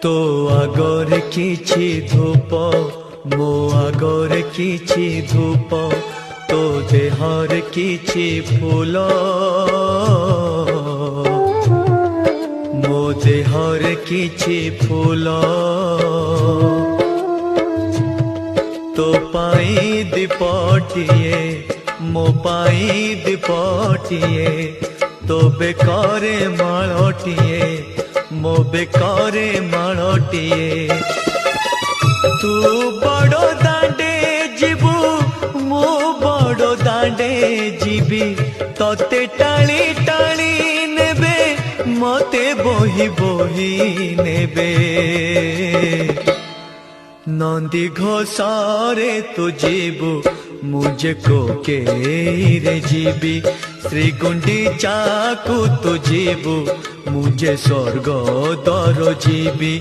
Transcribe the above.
तो आगरे किछि धूप मो आगरे किछि धूप तो देहर किछि फूल मो देहर किछि फूल तो पाई दीपटिए मो पाई दीपटिए तो बेकारे माळटिए मो बेकारे माळटिए तू बड़ दांडे जीवु मो बड़ दांडे जीवी तते टाली टाली नेबे मते बोही बोही नेबे नंदी घोषारे तू जीवु मुझे को के रे जीवी श्री गुंडीचा को तू जीवु मुझे स्वर्ग दर जीवी।